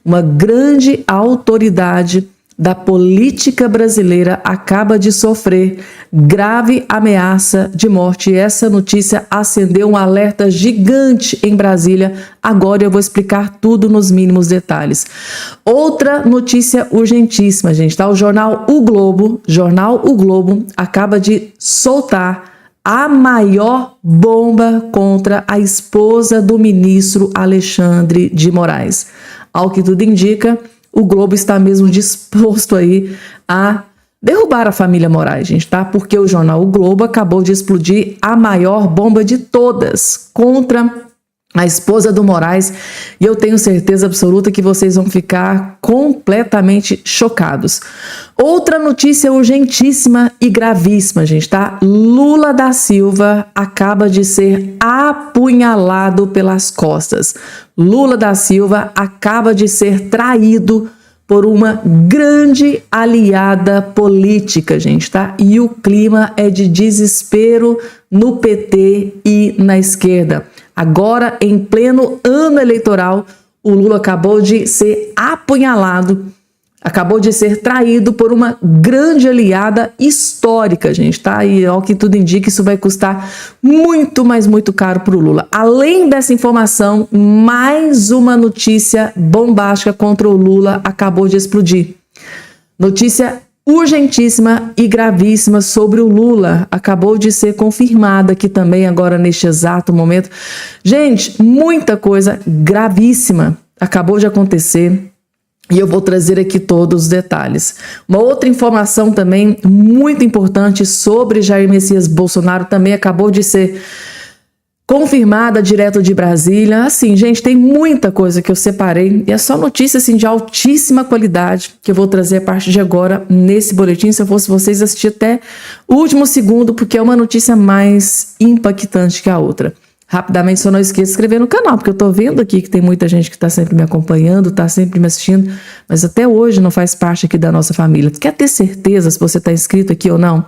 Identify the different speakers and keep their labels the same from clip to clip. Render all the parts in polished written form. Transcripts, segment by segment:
Speaker 1: Uma grande autoridade da política brasileira acaba de sofrer grave ameaça de morte. E essa notícia acendeu um alerta gigante em Brasília. Agora eu vou explicar tudo nos mínimos detalhes. Outra notícia urgentíssima, gente, tá? O jornal O Globo acaba de soltar a maior bomba contra a esposa do ministro Alexandre de Moraes. Ao que tudo indica, o Globo está mesmo disposto aí a derrubar a família Moraes, gente, tá? Porque o jornal O Globo acabou de explodir a maior bomba de todas contra a esposa do Moraes, e eu tenho certeza absoluta que vocês vão ficar completamente chocados. Outra notícia urgentíssima e gravíssima, gente, tá? Lula da Silva acaba de ser apunhalado pelas costas. Lula da Silva acaba de ser traído por uma grande aliada política, gente, tá? E o clima é de desespero no PT e na esquerda. Agora, em pleno ano eleitoral, o Lula acabou de ser apunhalado, acabou de ser traído por uma grande aliada histórica, gente, tá? E ao que tudo indica, isso vai custar muito, mas muito caro para o Lula. Além dessa informação, mais uma notícia bombástica contra o Lula acabou de explodir. Notícia urgentíssima e gravíssima sobre o Lula acabou de ser confirmada aqui também agora neste exato momento. Gente, muita coisa gravíssima acabou de acontecer e eu vou trazer aqui todos os detalhes. Uma outra informação também muito importante sobre Jair Messias Bolsonaro também acabou de ser confirmada direto de Brasília. Assim, gente, tem muita coisa que eu separei e é só notícia assim, de altíssima qualidade que eu vou trazer a partir de agora nesse boletim. Se eu fosse vocês, assistir até o último segundo, porque é uma notícia mais impactante que a outra. Rapidamente, só não esqueça de se inscrever no canal, porque eu tô vendo aqui que tem muita gente que tá sempre me acompanhando, tá sempre me assistindo, mas até hoje não faz parte aqui da nossa família. Quer ter certeza se você tá inscrito aqui ou não?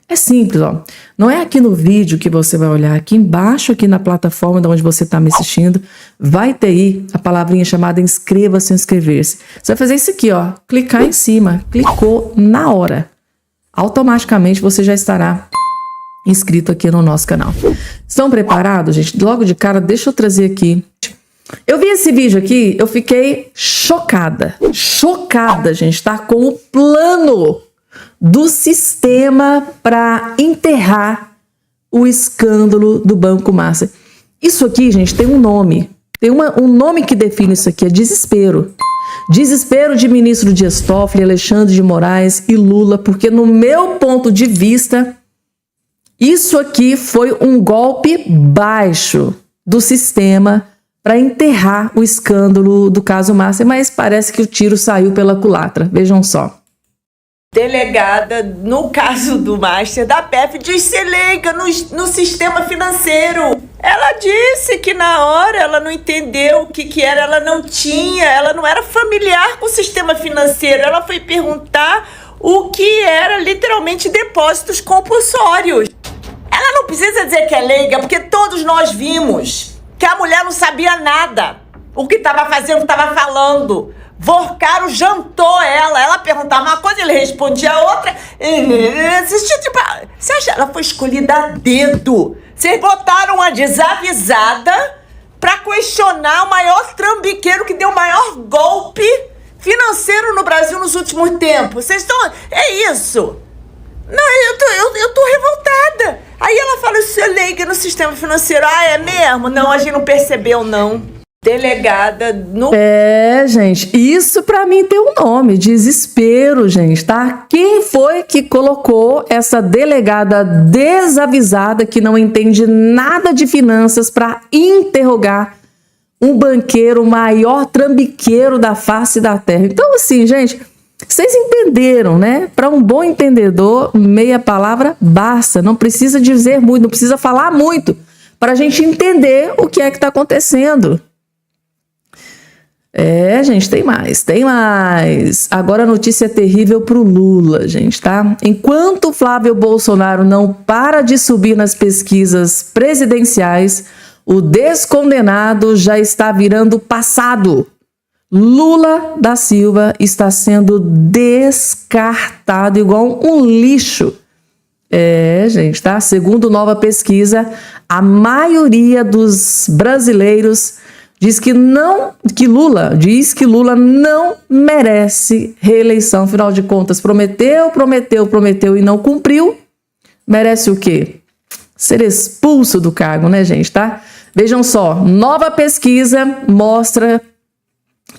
Speaker 1: É simples, ó. Não é aqui no vídeo que você vai olhar, aqui embaixo, aqui na plataforma de onde você está me assistindo, vai ter aí a palavrinha chamada inscreva-se ou inscrever-se. Você vai fazer isso aqui, ó, clicar em cima, clicou na hora. Automaticamente você já estará inscrito aqui no nosso canal. Estão preparados, gente? Logo de cara, deixa eu trazer aqui. Eu vi esse vídeo aqui, eu fiquei chocada, gente, tá? Com o plano do sistema para enterrar o escândalo do Banco Master. Isso aqui, gente, tem um nome. Tem um nome que define isso aqui, é desespero. Desespero de ministro Dias Toffoli, Alexandre de Moraes e Lula, porque no meu ponto de vista, isso aqui foi um golpe baixo do sistema para enterrar o escândalo do caso Master, mas parece que o tiro saiu pela culatra. Vejam só.
Speaker 2: Delegada, no caso do Master, da PF, disse ser leiga no sistema financeiro. Ela disse que na hora ela não entendeu o que era, ela não era familiar com o sistema financeiro. Ela foi perguntar o que era literalmente depósitos compulsórios. Ela não precisa dizer que é leiga, porque todos nós vimos que a mulher não sabia nada. O que estava fazendo, estava falando. Vorcaro jantou ela perguntava uma coisa, ele respondia a outra. Você acha que ela foi escolhida a dedo? Vocês botaram uma desavisada pra questionar o maior trambiqueiro que deu o maior golpe financeiro no Brasil nos últimos tempos. Vocês estão... É isso. Não, eu tô revoltada. Aí ela fala, isso é leiga no sistema financeiro. Ah, é mesmo? Não, a gente não percebeu, não. Delegada no...
Speaker 1: gente, isso pra mim tem um nome, desespero, gente, tá? Quem foi que colocou essa delegada desavisada que não entende nada de finanças pra interrogar um banqueiro, o maior trambiqueiro da face da terra? Então, assim, gente, vocês entenderam, né? Para um bom entendedor, meia palavra basta, não precisa dizer muito, não precisa falar muito para a gente entender o que é que tá acontecendo. Gente, tem mais. Agora a notícia é terrível pro Lula, gente, tá? Enquanto Flávio Bolsonaro não para de subir nas pesquisas presidenciais, o descondenado já está virando passado. Lula da Silva está sendo descartado igual um lixo. Gente, tá? Segundo nova pesquisa, a maioria dos brasileiros diz que Lula não merece reeleição. Afinal de contas, prometeu e não cumpriu. Merece o quê? Ser expulso do cargo, né, gente, tá? Vejam só, nova pesquisa mostra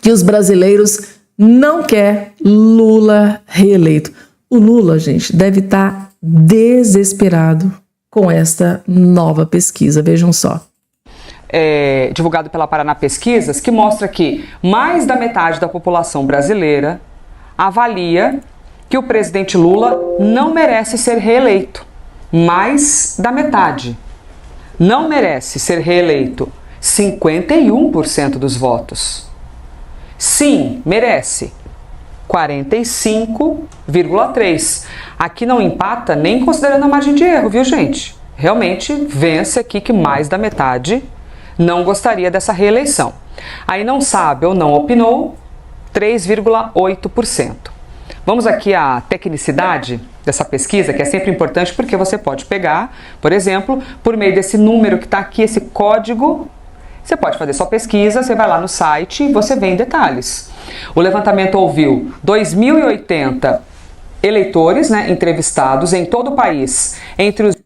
Speaker 1: que os brasileiros não querem Lula reeleito. O Lula, gente, deve estar desesperado com esta nova pesquisa. Vejam só.
Speaker 3: Divulgado pela Paraná Pesquisas, que mostra que mais da metade da população brasileira avalia que o presidente Lula não merece ser reeleito. Mais da metade não merece ser reeleito. 51% dos votos. Sim, merece. 45,3%. Aqui não empata nem considerando a margem de erro, viu, gente? Realmente vence aqui que mais da metade não gostaria dessa reeleição. Aí não sabe ou não opinou, 3,8%. Vamos aqui à tecnicidade dessa pesquisa, que é sempre importante porque você pode pegar, por exemplo, por meio desse número que está aqui, esse código, você pode fazer sua pesquisa, você vai lá no site e você vê em detalhes. O levantamento ouviu 2.080 eleitores, entrevistados em todo o país.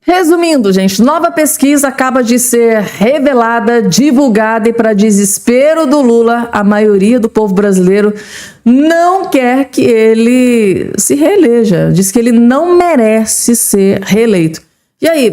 Speaker 1: Resumindo, gente, nova pesquisa acaba de ser revelada, divulgada e, para desespero do Lula, a maioria do povo brasileiro não quer que ele se reeleja. Diz que ele não merece ser reeleito. E aí,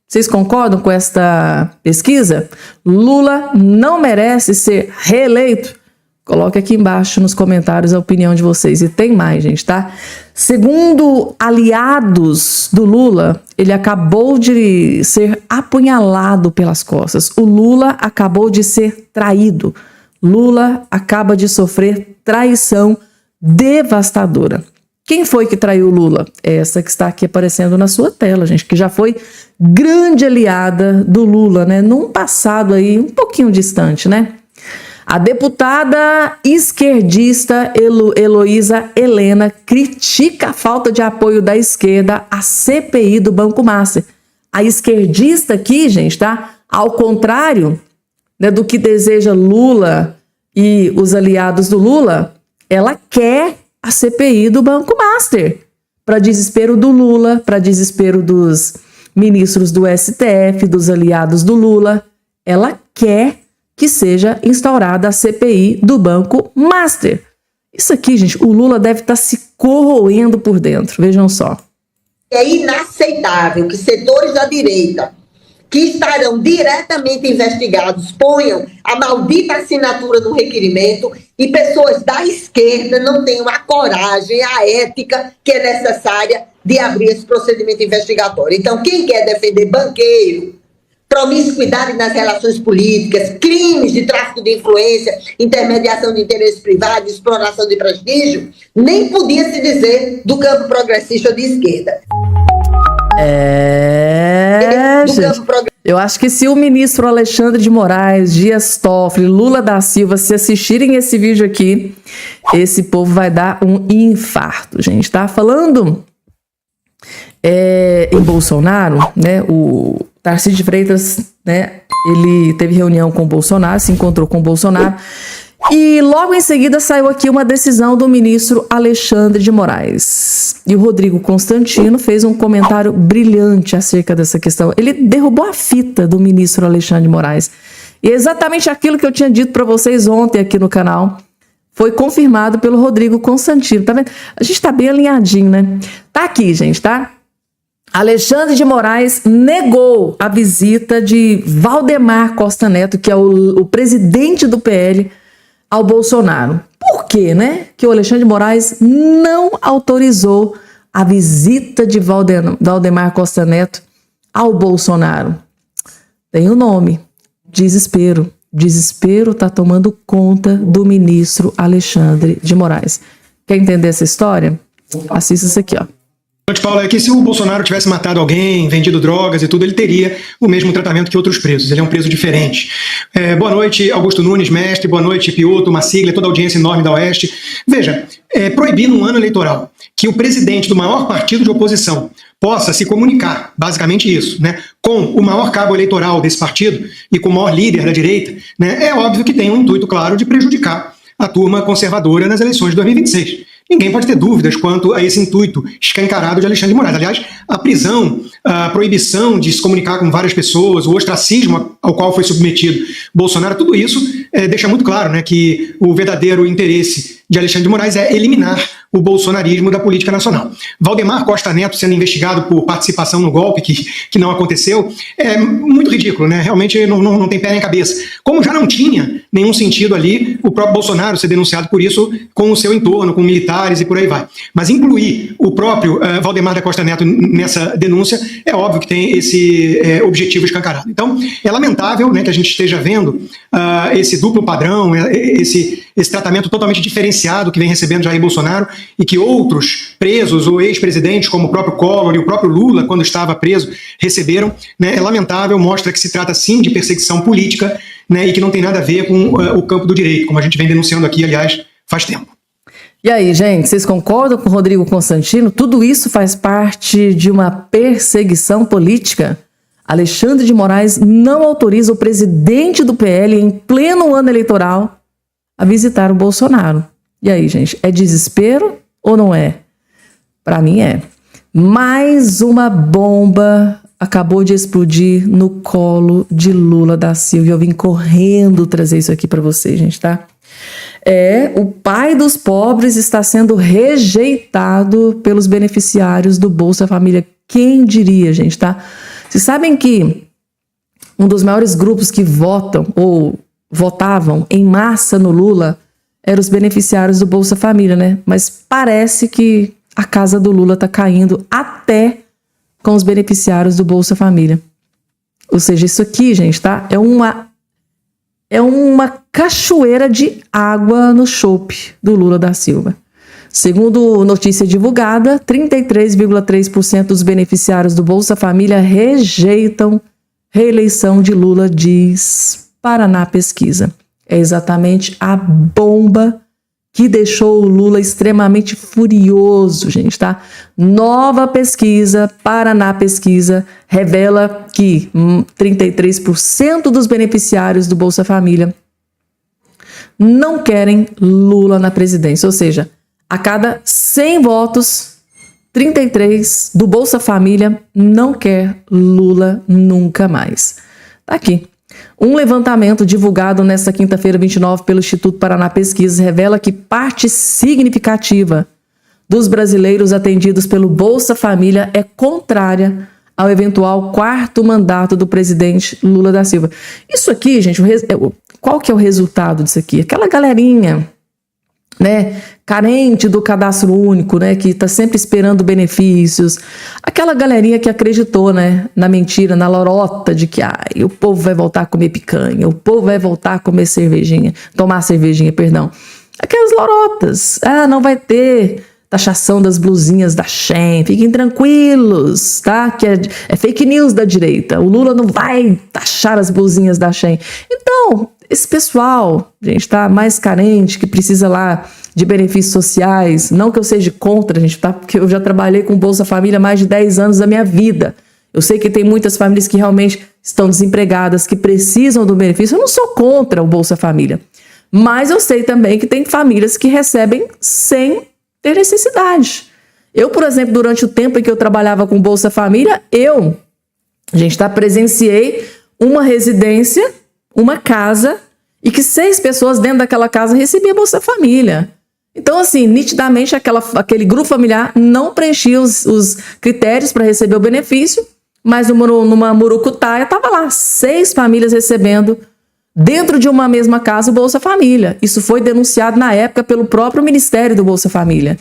Speaker 1: vocês concordam com esta pesquisa? Lula não merece ser reeleito? Coloque aqui embaixo nos comentários a opinião de vocês. E tem mais, gente, tá? Segundo aliados do Lula, ele acabou de ser apunhalado pelas costas. O Lula acabou de ser traído. Lula acaba de sofrer traição devastadora. Quem foi que traiu o Lula? Essa que está aqui aparecendo na sua tela, gente, que já foi grande aliada do Lula, né? Num passado aí um pouquinho distante, né? A deputada esquerdista Heloísa Helena critica a falta de apoio da esquerda à CPI do Banco Master. A esquerdista aqui, gente, tá? Ao contrário, né, do que deseja Lula e os aliados do Lula, ela quer a CPI do Banco Master. Para desespero do Lula, para desespero dos ministros do STF, dos aliados do Lula, ela quer que seja instaurada a CPI do Banco Master. Isso aqui, gente, o Lula deve estar se corroendo por dentro. Vejam só.
Speaker 4: É inaceitável que setores da direita, que estarão diretamente investigados, ponham a maldita assinatura do requerimento e pessoas da esquerda não tenham a coragem, a ética que é necessária de abrir esse procedimento investigatório. Então, quem quer defender banqueiro, promiscuidade nas relações políticas, crimes de tráfico de influência, intermediação de interesse privado, exploração de prestígio, nem podia se dizer do campo progressista ou de esquerda.
Speaker 1: Gente, eu acho que se o ministro Alexandre de Moraes, Dias Toffoli, Lula da Silva, se assistirem esse vídeo aqui, esse povo vai dar um infarto, gente, tá? Falando em Bolsonaro, né, o Tarcísio de Freitas, né, ele teve reunião com o Bolsonaro, se encontrou com o Bolsonaro, e logo em seguida saiu aqui uma decisão do ministro Alexandre de Moraes. E o Rodrigo Constantino fez um comentário brilhante acerca dessa questão. Ele derrubou a fita do ministro Alexandre de Moraes. E exatamente aquilo que eu tinha dito para vocês ontem aqui no canal foi confirmado pelo Rodrigo Constantino. Tá vendo? A gente tá bem alinhadinho, né? Tá aqui, gente, tá? Alexandre de Moraes negou a visita de Valdemar Costa Neto, que é o presidente do PL, ao Bolsonaro. Por quê, né? Que o Alexandre de Moraes não autorizou a visita de Valdemar Costa Neto ao Bolsonaro. Tem o nome: desespero. Desespero está tomando conta do ministro Alexandre de Moraes. Quer entender essa história? Assista isso aqui, ó.
Speaker 5: Paulo, é que se o Bolsonaro tivesse matado alguém, vendido drogas e tudo, ele teria o mesmo tratamento que outros presos. Ele é um preso diferente. Boa noite, Augusto Nunes, mestre. Boa noite, Piotr, Maciglia, toda a audiência enorme da Oeste. Veja, proibir num ano eleitoral que o presidente do maior partido de oposição possa se comunicar, basicamente isso, né, com o maior cabo eleitoral desse partido e com o maior líder da direita, né, é óbvio que tem um intuito claro de prejudicar a turma conservadora nas eleições de 2026. Ninguém pode ter dúvidas quanto a esse intuito escancarado de Alexandre de Moraes. Aliás, a prisão, a proibição de se comunicar com várias pessoas, o ostracismo ao qual foi submetido Bolsonaro, tudo isso deixa muito claro, né, que o verdadeiro interesse de Alexandre de Moraes é eliminar o bolsonarismo da política nacional. Valdemar Costa Neto sendo investigado por participação no golpe, que não aconteceu, é muito ridículo, né? Realmente não tem pé nem cabeça. Como já não tinha nenhum sentido ali o próprio Bolsonaro ser denunciado por isso com o seu entorno, com militares e por aí vai. Mas incluir o próprio Valdemar da Costa Neto nessa denúncia é óbvio que tem esse objetivo escancarado. Então, é lamentável, né, que a gente esteja vendo esse duplo padrão, esse tratamento totalmente diferenciado que vem recebendo Jair Bolsonaro e que outros presos ou ex-presidentes, como o próprio Collor e o próprio Lula, quando estava preso, receberam. Né? É lamentável, mostra que se trata sim de perseguição política, né, e que não tem nada a ver com o campo do direito, como a gente vem denunciando aqui, aliás, faz tempo.
Speaker 1: E aí, gente, vocês concordam com o Rodrigo Constantino? Tudo isso faz parte de uma perseguição política? Alexandre de Moraes não autoriza o presidente do PL, em pleno ano eleitoral, a visitar o Bolsonaro. E aí, gente, é desespero ou não é? Para mim é. Mais uma bomba acabou de explodir no colo de Lula da Silva. Eu vim correndo trazer isso aqui para vocês, gente, tá? O pai dos pobres está sendo rejeitado pelos beneficiários do Bolsa Família. Quem diria, gente, tá? Vocês sabem que um dos maiores grupos que votam ou votavam em massa no Lula eram os beneficiários do Bolsa Família, né? Mas parece que a casa do Lula tá caindo até com os beneficiários do Bolsa Família. Ou seja, isso aqui, gente, tá? É uma cachoeira de água no chope do Lula da Silva. Segundo notícia divulgada, 33,3% dos beneficiários do Bolsa Família rejeitam reeleição de Lula, diz Paraná Pesquisa. É exatamente a bomba que deixou o Lula extremamente furioso, gente, tá? Nova pesquisa, Paraná Pesquisa, revela que 33% dos beneficiários do Bolsa Família não querem Lula na presidência. Ou seja, a cada 100 votos, 33 do Bolsa Família não quer Lula nunca mais. Tá aqui. Um levantamento divulgado nesta quinta-feira, 29, pelo Instituto Paraná Pesquisas, revela que parte significativa dos brasileiros atendidos pelo Bolsa Família é contrária ao eventual quarto mandato do presidente Lula da Silva. Isso aqui, gente, qual que é o resultado disso aqui? Aquela galerinha, né, carente do cadastro único, né, que está sempre esperando benefícios, aquela galerinha que acreditou, né, na mentira, na lorota de que o povo vai voltar a comer picanha, o povo vai voltar a comer tomar cervejinha, perdão. Aquelas lorotas, não vai ter taxação das blusinhas da Shein, fiquem tranquilos, tá, que é fake news da direita, o Lula não vai taxar as blusinhas da Shein. Então, esse pessoal, gente, tá mais carente, que precisa lá de benefícios sociais, não que eu seja contra, gente, tá? Porque eu já trabalhei com Bolsa Família há mais de 10 anos da minha vida. Eu sei que tem muitas famílias que realmente estão desempregadas, que precisam do benefício. Eu não sou contra o Bolsa Família. Mas eu sei também que tem famílias que recebem sem ter necessidade. Eu, por exemplo, durante o tempo em que eu trabalhava com Bolsa Família, presenciei uma residência, uma casa, e que 6 pessoas dentro daquela casa recebiam Bolsa Família. Então, assim, nitidamente aquele grupo familiar não preenchia os critérios para receber o benefício, mas numa murucutaia estava lá 6 famílias recebendo dentro de uma mesma casa o Bolsa Família. Isso foi denunciado na época pelo próprio Ministério do Bolsa Família.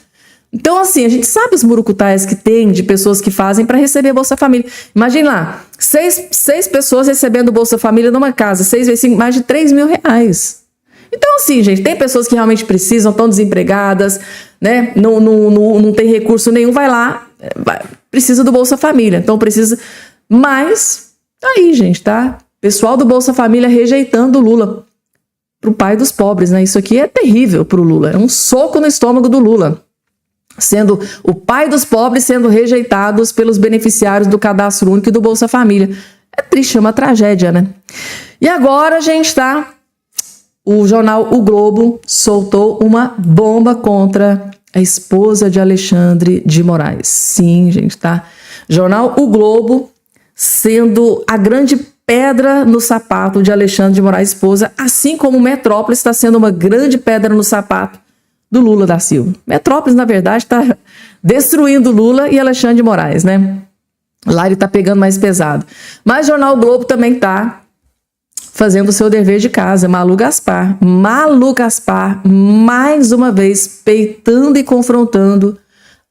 Speaker 1: Então, assim, a gente sabe os murucutaias que tem de pessoas que fazem para receber Bolsa Família. Imagina lá, 6 pessoas recebendo Bolsa Família numa casa, 6 vezes 5, mais de R$3 mil. Então, assim, gente, tem pessoas que realmente precisam, estão desempregadas, né? Não tem recurso nenhum, vai lá precisa do Bolsa Família, então precisa... Mas, aí, gente, tá? Pessoal do Bolsa Família rejeitando o Lula pro pai dos pobres, né? Isso aqui é terrível pro Lula, é um soco no estômago do Lula. Sendo o pai dos pobres sendo rejeitados pelos beneficiários do Cadastro Único e do Bolsa Família. É triste, é uma tragédia, né? E agora, gente, tá? O jornal O Globo soltou uma bomba contra a esposa de Alexandre de Moraes. Sim, gente, tá? Jornal O Globo sendo a grande pedra no sapato de Alexandre de Moraes, esposa, assim como Metrópolis está sendo uma grande pedra no sapato do Lula da Silva. Metrópolis, na verdade, está destruindo Lula e Alexandre de Moraes, né? Lá ele está pegando mais pesado. Mas o Jornal Globo também está fazendo o seu dever de casa. Malu Gaspar, mais uma vez, peitando e confrontando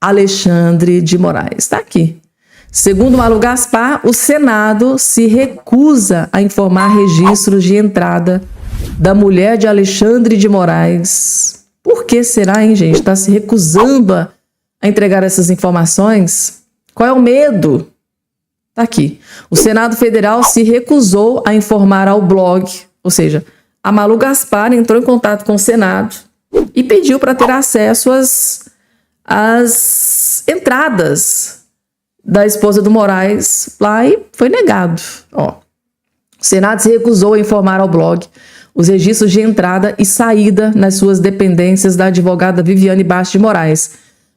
Speaker 1: Alexandre de Moraes. Está aqui. Segundo Malu Gaspar, o Senado se recusa a informar registros de entrada da mulher de Alexandre de Moraes. Por que será, hein, gente? Está se recusando a entregar essas informações? Qual é o medo? Está aqui. O Senado Federal se recusou a informar ao blog, ou seja, a Malu Gaspar entrou em contato com o Senado e pediu para ter acesso às entradas da esposa do Moraes lá e foi negado. Ó, o Senado se recusou a informar ao blog os registros de entrada e saída nas suas dependências da advogada Viviane Bastos de Moraes,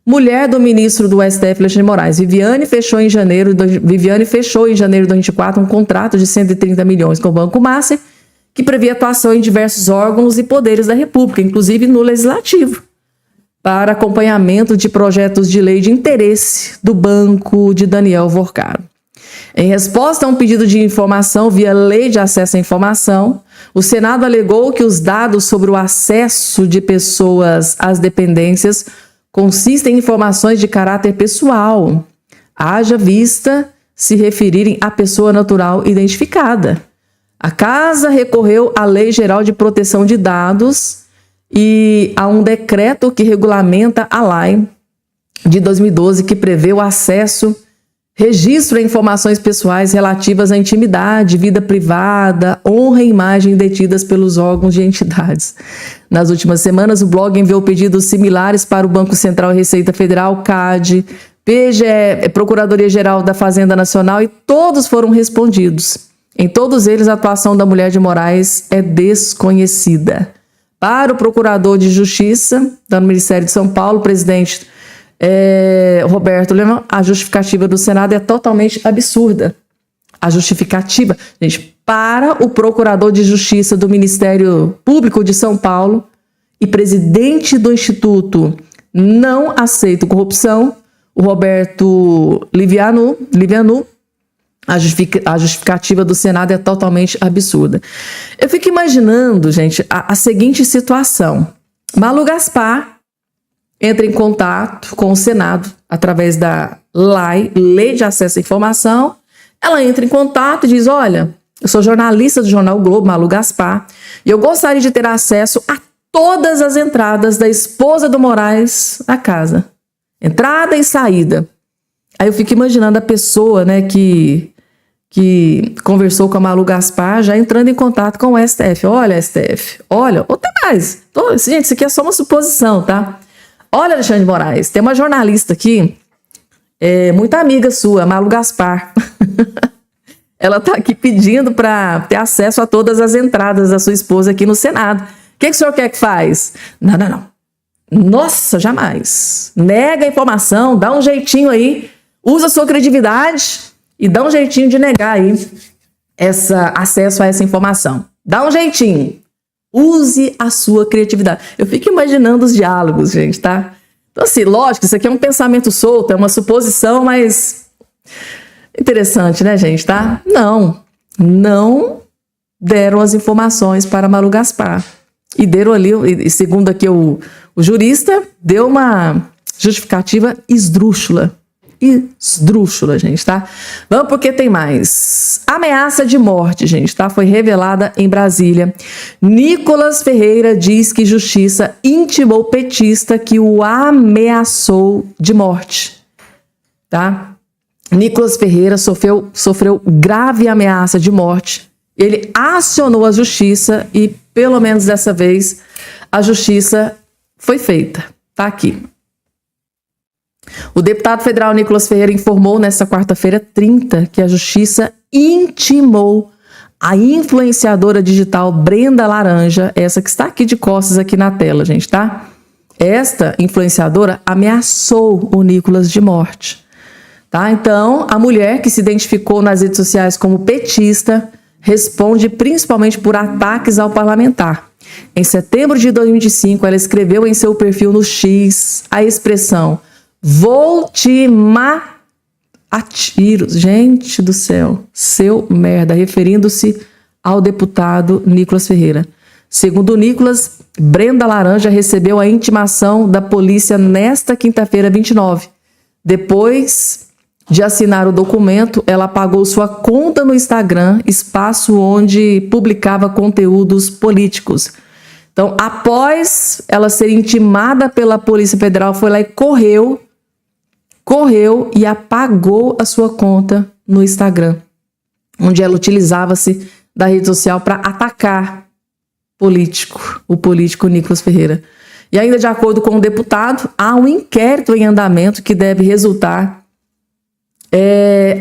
Speaker 1: mulher do ministro do STF, Alexandre de Moraes. Viviane fechou em janeiro de 2024 um contrato de 130 milhões com o Banco Master, que previa atuação em diversos órgãos e poderes da República, inclusive no Legislativo, para acompanhamento de projetos de lei de interesse do banco de Daniel Vorcaro. Em resposta a um pedido de informação via Lei de Acesso à Informação, o Senado alegou que os dados sobre o acesso de pessoas às dependências consistem em informações de caráter pessoal, haja vista se referirem à pessoa natural identificada. A Casa recorreu à Lei Geral de Proteção de Dados e a um decreto que regulamenta a lei de 2012 que prevê o acesso, registro a informações pessoais relativas à intimidade, vida privada, honra e imagem detidas pelos órgãos de entidades. Nas últimas semanas, o blog enviou pedidos similares para o Banco Central e Receita Federal, CAD, PGE, Procuradoria-Geral da Fazenda Nacional, e todos foram respondidos. Em todos eles, a atuação da mulher de Moraes é desconhecida. Para o Procurador de Justiça do Ministério de São Paulo, presidente Roberto Leão, a justificativa do Senado é totalmente absurda. A justificativa, gente, para o Procurador de Justiça do Ministério Público de São Paulo e presidente do Instituto Não Aceito Corrupção, o Roberto Livianu, a justificativa do Senado é totalmente absurda. Eu fico imaginando, gente, a seguinte situação. Malu Gaspar entra em contato com o Senado através da Lei de Acesso à Informação. Ela entra em contato e diz, olha, eu sou jornalista do Jornal Globo, Malu Gaspar, e eu gostaria de ter acesso a todas as entradas da esposa do Moraes na casa. Entrada e saída. Aí eu fico imaginando a pessoa, né, que conversou com a Malu Gaspar, já entrando em contato com o STF. Olha, STF, olha, ou até mais. Gente, isso aqui é só uma suposição, tá? Olha, Alexandre de Moraes, tem uma jornalista aqui, muito amiga sua, Malu Gaspar. Ela está aqui pedindo para ter acesso a todas as entradas da sua esposa aqui no Senado. O que o senhor quer que faz? Não. Nossa, jamais. Nega a informação, dá um jeitinho aí, usa a sua credibilidade e dá um jeitinho de negar aí acesso a essa informação. Dá um jeitinho. Use a sua criatividade. Eu fico imaginando os diálogos, gente, tá? Então, assim, lógico, isso aqui é um pensamento solto, é uma suposição, mas interessante, né, gente, tá? Não deram as informações para Malu Gaspar. E deram ali, e segundo aqui o jurista, deu uma justificativa esdrúxula. Esdrúxula, gente, tá? Vamos porque tem mais. Ameaça de morte, gente, tá? Foi revelada em Brasília. Nicolas Ferreira diz que justiça intimou petista que o ameaçou de morte. tá? Nicolas Ferreira sofreu grave ameaça de morte. Ele acionou a justiça e, pelo menos dessa vez, a justiça foi feita. Tá aqui. O deputado federal Nicolas Ferreira informou nesta quarta-feira 30 que a justiça intimou a influenciadora digital Brenda Laranja, essa que está aqui de costas aqui na tela, gente, tá? Esta influenciadora ameaçou o Nicolas de morte, tá? Então, a mulher que se identificou nas redes sociais como petista responde principalmente por ataques ao parlamentar. Em setembro de 2025, ela escreveu em seu perfil no X a expressão "vou te matar a tiros". Gente do céu, seu merda, referindo-se ao deputado Nicolas Ferreira. Segundo o Nicolas, Brenda Laranja recebeu a intimação da polícia nesta quinta-feira, 29. Depois de assinar o documento, ela apagou sua conta no Instagram, espaço onde publicava conteúdos políticos. Então, após ela ser intimada pela Polícia Federal, foi lá e correu e apagou a sua conta no Instagram, onde ela utilizava-se da rede social para atacar o político Nicolas Ferreira. E ainda de acordo com o deputado, há um inquérito em andamento que deve resultar,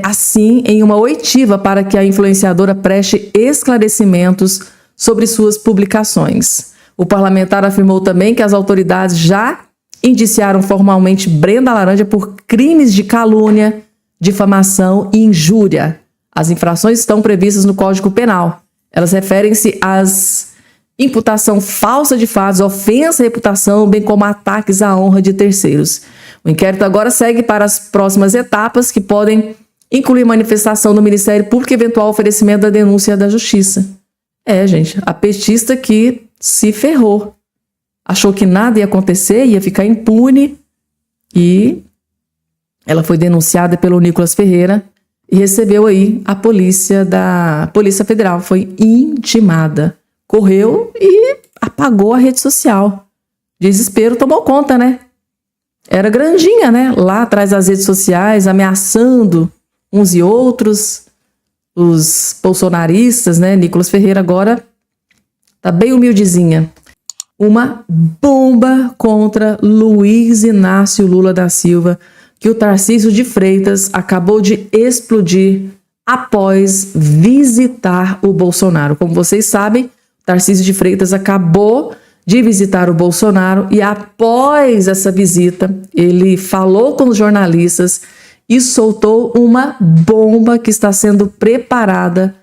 Speaker 1: assim, em uma oitiva para que a influenciadora preste esclarecimentos sobre suas publicações. O parlamentar afirmou também que as autoridades já indiciaram formalmente Brenda Laranja por crimes de calúnia, difamação e injúria. As infrações estão previstas no Código Penal. Elas referem-se às imputação falsa de fatos, ofensa à reputação, bem como ataques à honra de terceiros. O inquérito agora segue para as próximas etapas, que podem incluir manifestação do Ministério Público e eventual oferecimento da denúncia da Justiça. Gente, a petista que se ferrou. Achou que nada ia acontecer, ia ficar impune, e ela foi denunciada pelo Nicolas Ferreira e recebeu aí a polícia da Polícia Federal, foi intimada. Correu e apagou a rede social. Desespero tomou conta, né? Era grandinha, né? Lá atrás das redes sociais, ameaçando uns e outros, os bolsonaristas, né? Nicolas Ferreira agora tá bem humildezinha. Uma bomba contra Luiz Inácio Lula da Silva, que o Tarcísio de Freitas acabou de explodir após visitar o Bolsonaro. Como vocês sabem, Tarcísio de Freitas acabou de visitar o Bolsonaro e após essa visita, ele falou com os jornalistas e soltou uma bomba que está sendo preparada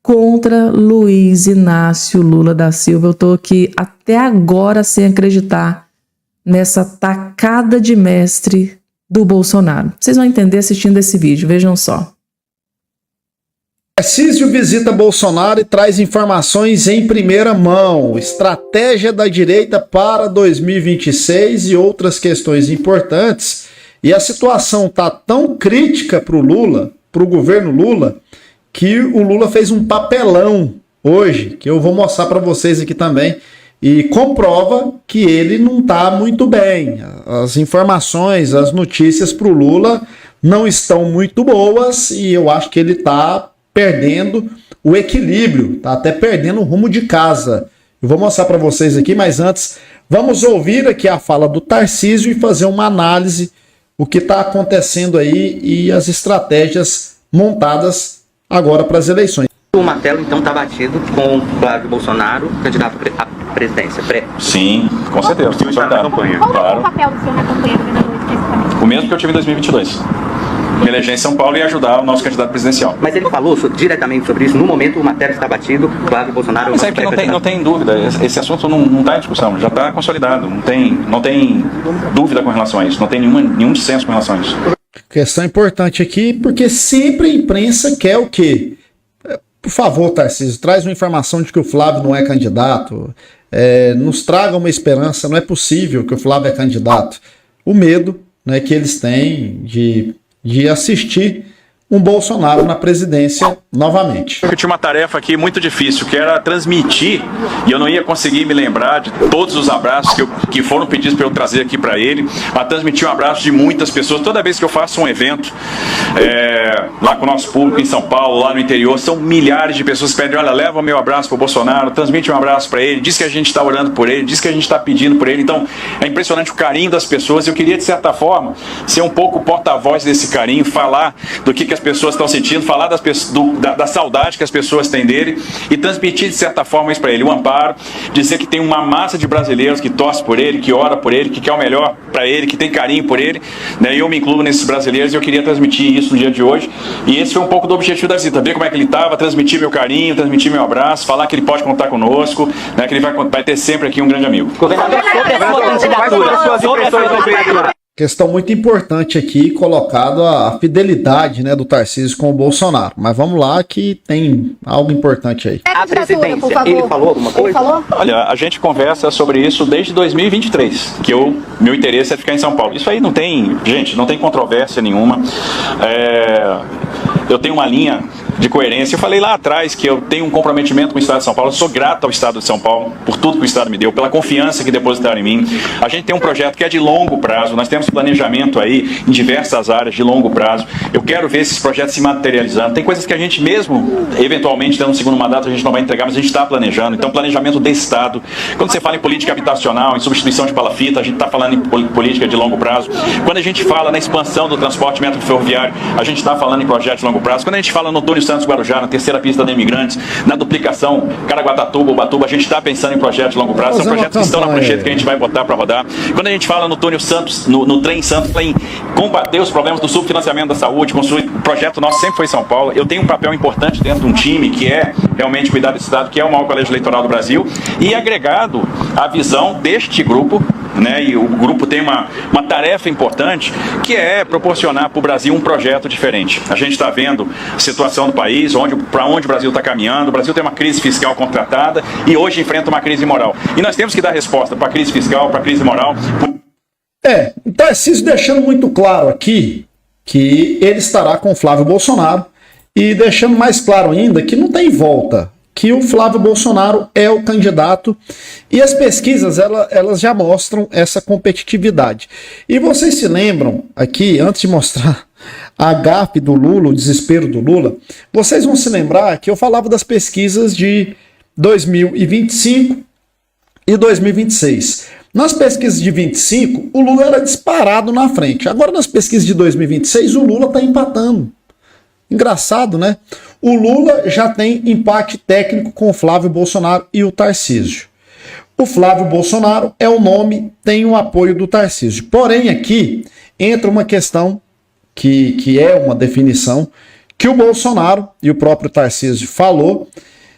Speaker 1: contra Luiz Inácio Lula da Silva. Eu estou aqui até agora sem acreditar nessa tacada de mestre do Bolsonaro. Vocês vão entender assistindo esse vídeo, vejam só.
Speaker 6: Tarcísio visita Bolsonaro e traz informações em primeira mão. Estratégia da direita para 2026 e outras questões importantes. E a situação está tão crítica para o Lula, para o governo Lula, que o Lula fez um papelão hoje, que eu vou mostrar para vocês aqui também, e comprova que ele não está muito bem. As informações, as notícias para o Lula não estão muito boas e eu acho que ele está perdendo o equilíbrio, está até perdendo o rumo de casa. Eu vou mostrar para vocês aqui, mas antes vamos ouvir aqui a fala do Tarcísio e fazer uma análise o que está acontecendo aí e as estratégias montadas agora para as eleições.
Speaker 7: O martelo, então, está batido com o Flávio Bolsonaro, candidato à presidência. Sim, com certeza.
Speaker 8: Qual é o papel do senhor na campanha do governador especificamente?
Speaker 9: O mesmo que eu tive em 2022. Me eleger em São Paulo e ajudar o nosso candidato presidencial.
Speaker 7: Mas ele falou diretamente sobre isso. No momento, o martelo está batido, Flávio Bolsonaro...
Speaker 9: Mas é que não tem dúvida. Esse assunto não está em discussão. Já está consolidado. Não tem dúvida com relação a isso. Não tem nenhum dissenso com relação a isso.
Speaker 6: Questão importante aqui, porque sempre a imprensa quer o quê? Por favor, Tarcísio, traz uma informação de que o Flávio não é candidato. Nos traga uma esperança. Não é possível que o Flávio é candidato. O medo, né, que eles têm de assistir um Bolsonaro na presidência novamente.
Speaker 9: Eu tinha uma tarefa aqui muito difícil, que era transmitir, e eu não ia conseguir me lembrar de todos os abraços que foram pedidos para eu trazer aqui para ele, a transmitir um abraço de muitas pessoas. Toda vez que eu faço um evento lá com o nosso público em São Paulo, lá no interior, são milhares de pessoas que pedem, olha, leva o meu abraço para o Bolsonaro, transmite um abraço para ele, diz que a gente está orando por ele, diz que a gente está pedindo por ele. Então, é impressionante o carinho das pessoas. Eu queria, de certa forma, ser um pouco porta-voz desse carinho, falar do que as pessoas estão sentindo, falar da saudade que as pessoas têm dele e transmitir, de certa forma, isso para ele, um amparo, dizer que tem uma massa de brasileiros que torce por ele, que ora por ele, que quer o melhor para ele, que tem carinho por ele, né? Eu me incluo nesses brasileiros e eu queria transmitir isso no dia de hoje, e esse foi um pouco do objetivo da visita, ver como é que ele estava, transmitir meu carinho, transmitir meu abraço, falar que ele pode contar conosco, né? Que ele vai ter sempre aqui um grande amigo.
Speaker 7: Governador, sobre a sua candidatura.
Speaker 6: Questão muito importante aqui, colocado a fidelidade, né, do Tarcísio com o Bolsonaro. Mas vamos lá que tem algo importante aí.
Speaker 7: A presidência, ele falou alguma coisa?
Speaker 8: Ele falou?
Speaker 9: Olha, a gente conversa sobre isso desde 2023, que meu interesse é ficar em São Paulo. Isso aí não tem controvérsia nenhuma. Eu tenho uma linha de coerência. Eu falei lá atrás que eu tenho um comprometimento com o Estado de São Paulo. Eu sou grato ao Estado de São Paulo por tudo que o Estado me deu, pela confiança que depositaram em mim. A gente tem um projeto que é de longo prazo. Nós temos planejamento aí em diversas áreas de longo prazo. Eu quero ver esses projetos se materializando. Tem coisas que a gente mesmo, eventualmente, tendo um segundo mandato, a gente não vai entregar, mas a gente está planejando. Então, planejamento de Estado. Quando você fala em política habitacional, em substituição de palafita, a gente está falando em política de longo prazo. Quando a gente fala na expansão do transporte ferroviário, a gente está falando em projetos de longo prazo. Quando a gente fala no túnel Santos-Guarujá, na terceira pista de imigrantes, na duplicação Caraguatatuba, Ubatuba, a gente está pensando em projetos de longo prazo. São projetos que estão na prancheta que a gente vai botar para rodar. Quando a gente fala no túnel Santos, no trem Santos, em combater os problemas do subfinanciamento da saúde, construir, o projeto nosso sempre foi São Paulo. Eu tenho um papel importante dentro de um time que é realmente cuidar desse Estado, que é o maior colégio eleitoral do Brasil, e agregado à visão deste grupo, né, e o grupo tem uma tarefa importante, que é proporcionar para o Brasil um projeto diferente. A gente está vendo a situação do país, para onde o Brasil está caminhando. O Brasil tem uma crise fiscal contratada e hoje enfrenta uma crise moral. E nós temos que dar resposta para a crise fiscal, para a crise moral.
Speaker 6: O Tarcísio deixando muito claro aqui que ele estará com o Flávio Bolsonaro e deixando mais claro ainda que não tem volta, que o Flávio Bolsonaro é o candidato e as pesquisas elas já mostram essa competitividade. E vocês se lembram aqui, antes de mostrar a gafe do Lula, o desespero do Lula, vocês vão se lembrar que eu falava das pesquisas de 2025 e 2026. Nas pesquisas de 25, o Lula era disparado na frente. Agora nas pesquisas de 2026, o Lula está empatando. Engraçado, né? O Lula já tem empate técnico com o Flávio Bolsonaro e o Tarcísio. O Flávio Bolsonaro é o nome, tem o apoio do Tarcísio. Porém, aqui entra uma questão que é uma definição que o Bolsonaro e o próprio Tarcísio falou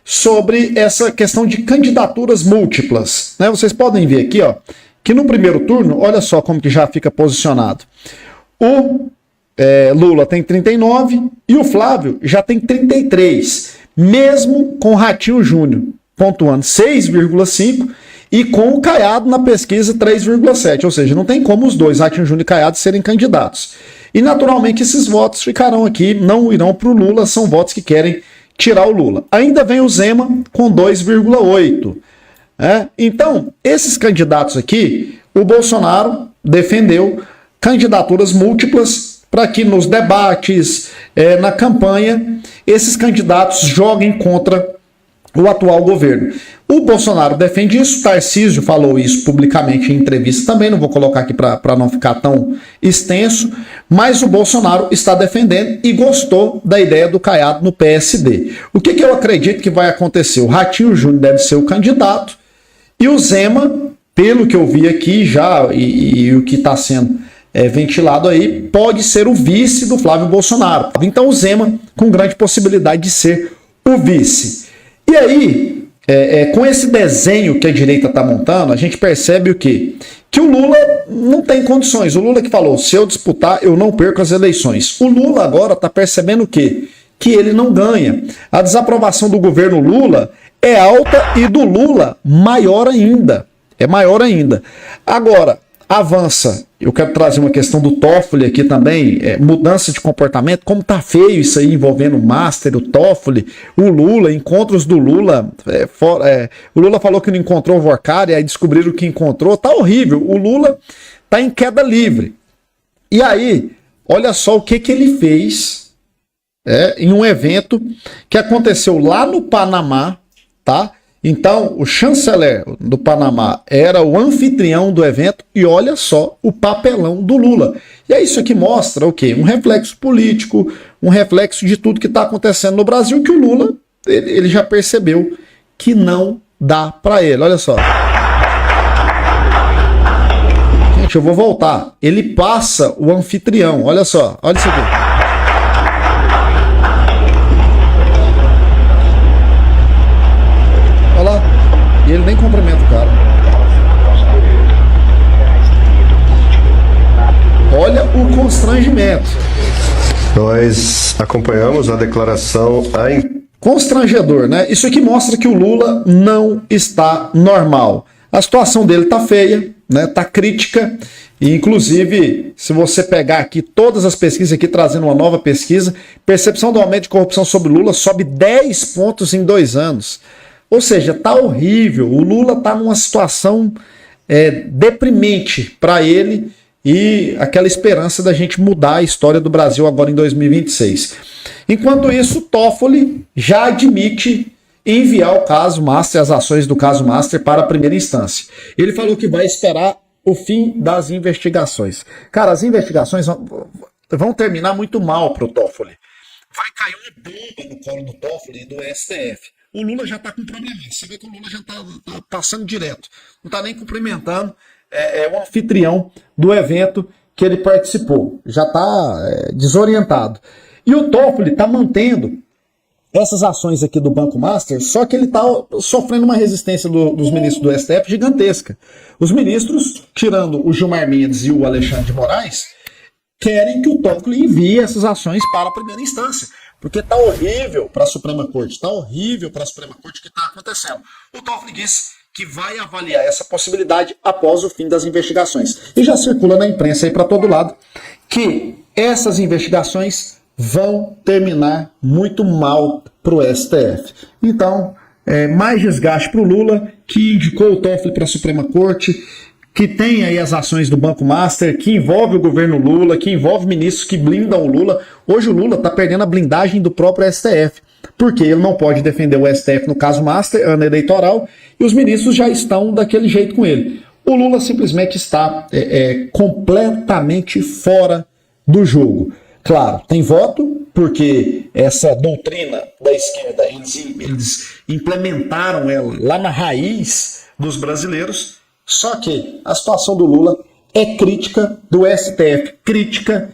Speaker 6: sobre essa questão de candidaturas múltiplas, né? Vocês podem ver aqui, ó, que no primeiro turno, olha só como que já fica posicionado. O Lula tem 39 e o Flávio já tem 33, mesmo com o Ratinho Júnior pontuando 6,5 e com o Caiado na pesquisa 3,7, ou seja, não tem como os dois, Ratinho Júnior e Caiado, serem candidatos. E naturalmente esses votos ficarão aqui, não irão para o Lula, são votos que querem tirar o Lula. Ainda vem o Zema com 2,8. Então, esses candidatos aqui, o Bolsonaro defendeu candidaturas múltiplas para que nos debates, na campanha, esses candidatos joguem contra o atual governo. O Bolsonaro defende isso, Tarcísio falou isso publicamente em entrevista também, não vou colocar aqui para não ficar tão extenso, mas o Bolsonaro está defendendo e gostou da ideia do Caiado no PSD. O que eu acredito que vai acontecer? O Ratinho Júnior deve ser o candidato e o Zema, pelo que eu vi aqui já e o que está sendo ventilado aí, pode ser o vice do Flávio Bolsonaro. Então o Zema com grande possibilidade de ser o vice. E aí, com esse desenho que a direita está montando, a gente percebe o quê? Que o Lula não tem condições. O Lula que falou, se eu disputar, eu não perco as eleições. O Lula agora está percebendo o quê? Que ele não ganha. A desaprovação do governo Lula é alta e do Lula maior ainda. É maior ainda. Agora, avança. Eu quero trazer uma questão do Toffoli aqui também, mudança de comportamento, como tá feio isso aí envolvendo o Master, o Toffoli, o Lula, encontros do Lula, o Lula falou que não encontrou o Vorkari, aí descobriram que encontrou, tá horrível, o Lula tá em queda livre. E aí, olha só o que ele fez em um evento que aconteceu lá no Panamá, tá? Então, o chanceler do Panamá era o anfitrião do evento e olha só o papelão do Lula. E aí isso aqui mostra o quê? Um reflexo político, um reflexo de tudo que está acontecendo no Brasil, que o Lula, ele já percebeu que não dá para ele. Olha só. Gente, eu vou voltar. Ele passa o anfitrião, olha só, olha isso aqui. E ele nem cumprimenta o cara. Olha o constrangimento.
Speaker 10: Nós acompanhamos a declaração.
Speaker 6: Constrangedor, né? Isso aqui mostra que o Lula não está normal. A situação dele tá feia, né? Tá crítica. E, inclusive, se você pegar aqui todas as pesquisas aqui, trazendo uma nova pesquisa, percepção do aumento de corrupção sobre Lula sobe 10 pontos em 2 anos. Ou seja, tá horrível. O Lula tá numa situação deprimente para ele e aquela esperança da gente mudar a história do Brasil agora em 2026. Enquanto isso, Toffoli já admite enviar o caso Master, as ações do caso Master para a primeira instância. Ele falou que vai esperar o fim das investigações. Cara, as investigações vão terminar muito mal para o Toffoli. Vai cair uma bomba no colo do Toffoli e do STF. O Lula já está com problema. Você vê que o Lula já está passando direto. Não está nem cumprimentando o anfitrião do evento que ele participou. Já está desorientado. E o Toffoli está mantendo essas ações aqui do Banco Master, só que ele está sofrendo uma resistência dos ministros do STF gigantesca. Os ministros, tirando o Gilmar Mendes e o Alexandre de Moraes, querem que o Toffoli envie essas ações para a primeira instância. Porque tá horrível para a Suprema Corte, tá horrível para a Suprema Corte o que está acontecendo. O Toffoli disse que vai avaliar essa possibilidade após o fim das investigações. E já circula na imprensa aí para todo lado que essas investigações vão terminar muito mal para o STF. Então, mais desgaste para o Lula, que indicou o Toffoli para a Suprema Corte, que tem aí as ações do Banco Master, que envolve o governo Lula, que envolve ministros que blindam o Lula. Hoje o Lula está perdendo a blindagem do próprio STF, porque ele não pode defender o STF no caso Master, ano eleitoral, e os ministros já estão daquele jeito com ele. O Lula simplesmente está completamente fora do jogo. Claro, tem voto, porque essa doutrina da esquerda, eles implementaram ela lá na raiz dos brasileiros. Só que a situação do Lula é crítica, do STF crítica,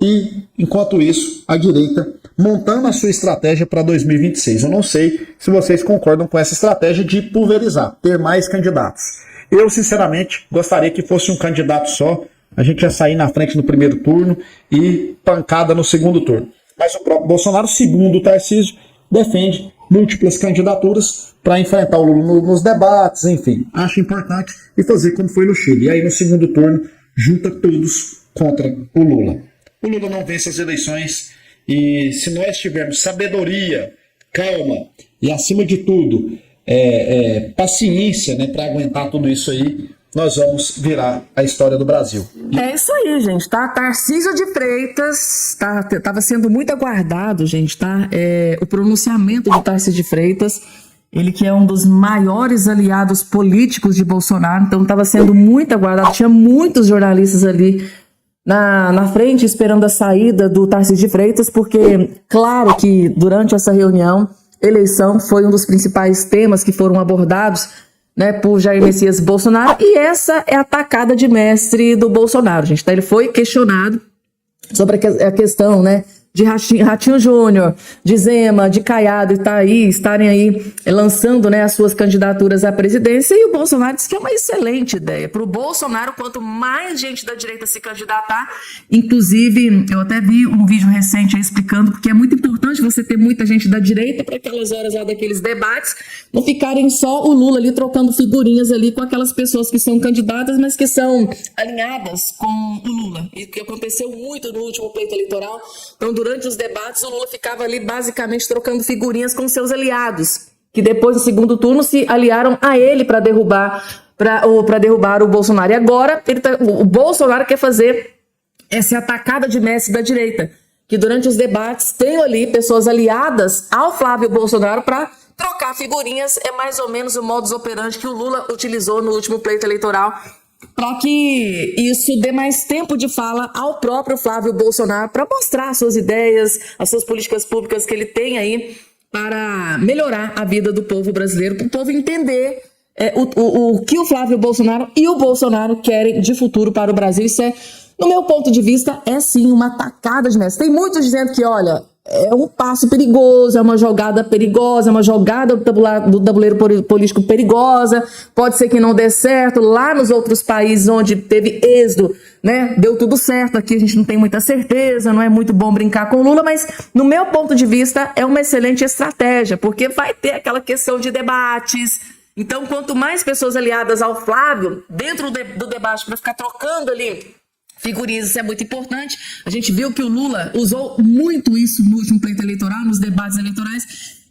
Speaker 6: e enquanto isso, a direita montando a sua estratégia para 2026. Eu não sei se vocês concordam com essa estratégia de pulverizar, ter mais candidatos. Eu, sinceramente, gostaria que fosse um candidato só, a gente ia sair na frente no primeiro turno e pancada no segundo turno. Mas o próprio Bolsonaro, segundo o Tarcísio, defende múltiplas candidaturas para enfrentar o Lula nos debates, enfim. Acho importante e fazer como foi no Chile. E aí no segundo turno, junta todos contra o Lula. O Lula não vence as eleições e se nós tivermos sabedoria, calma e, acima de tudo, paciência, né, para aguentar tudo isso aí, nós vamos virar a história do Brasil.
Speaker 1: É isso aí, gente, tá? Tarcísio de Freitas, tava sendo muito aguardado, gente, tá? O pronunciamento de Tarcísio de Freitas, ele que é um dos maiores aliados políticos de Bolsonaro, então estava sendo muito aguardado, tinha muitos jornalistas ali na frente esperando a saída do Tarcísio de Freitas, porque, claro que durante essa reunião, eleição foi um dos principais temas que foram abordados, né, por Jair Messias Bolsonaro, e essa é a tacada de mestre do Bolsonaro, gente. Então, ele foi questionado sobre a questão, né, de Ratinho Júnior, de Zema, de Caiado estarem aí lançando, né, as suas candidaturas à presidência, e o Bolsonaro disse que é uma excelente ideia. Para o Bolsonaro, quanto mais gente da direita se candidatar, inclusive, eu até vi um vídeo recente aí explicando, porque é muito importante você ter muita gente da direita para aquelas horas lá daqueles debates, não ficarem só o Lula ali trocando figurinhas ali com aquelas pessoas que são candidatas, mas que são alinhadas com o Lula, e que aconteceu muito no último pleito eleitoral. Então, durante os debates, o Lula ficava ali basicamente trocando figurinhas com seus aliados, que depois do segundo turno se aliaram a ele para derrubar o Bolsonaro. E agora o Bolsonaro quer fazer essa atacada de mestre da direita, que durante os debates tem ali pessoas aliadas ao Flávio Bolsonaro para trocar figurinhas. É mais ou menos o modus operandi que o Lula utilizou no último pleito eleitoral, para que isso dê mais tempo de fala ao próprio Flávio Bolsonaro para mostrar as suas ideias, as suas políticas públicas que ele tem aí para melhorar a vida do povo brasileiro, para o povo entender o que o Flávio Bolsonaro e o Bolsonaro querem de futuro para o Brasil. Isso é, no meu ponto de vista, é sim uma tacada de mestre. Tem muitos dizendo que, olha, é um passo perigoso, é uma jogada perigosa, é uma jogada do tabuleiro político perigosa, pode ser que não dê certo. Lá nos outros países onde teve êxodo, né, deu tudo certo. Aqui a gente não tem muita certeza, não é muito bom brincar com o Lula, mas no meu ponto de vista é uma excelente estratégia, porque vai ter aquela questão de debates. Então, quanto mais pessoas aliadas ao Flávio dentro do debate para ficar trocando ali figurinhas, isso é muito importante. A gente viu que o Lula usou muito isso no último pleito eleitoral, nos debates eleitorais.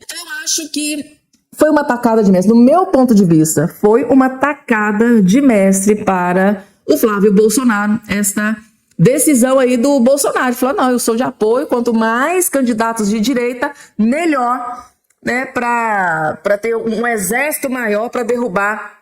Speaker 1: Então, eu acho que foi uma tacada de mestre. No meu ponto de vista, foi uma tacada de mestre para o Flávio Bolsonaro, esta decisão aí do Bolsonaro. Falou, não, eu sou de apoio, quanto mais candidatos de direita, melhor, né, para ter um exército maior para derrubar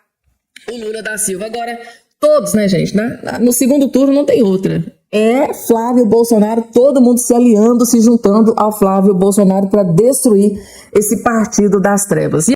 Speaker 1: o Lula da Silva. Agora, todos, né, gente, né? No segundo turno não tem outra. É Flávio Bolsonaro, todo mundo se aliando, se juntando ao Flávio Bolsonaro para destruir esse partido das trevas.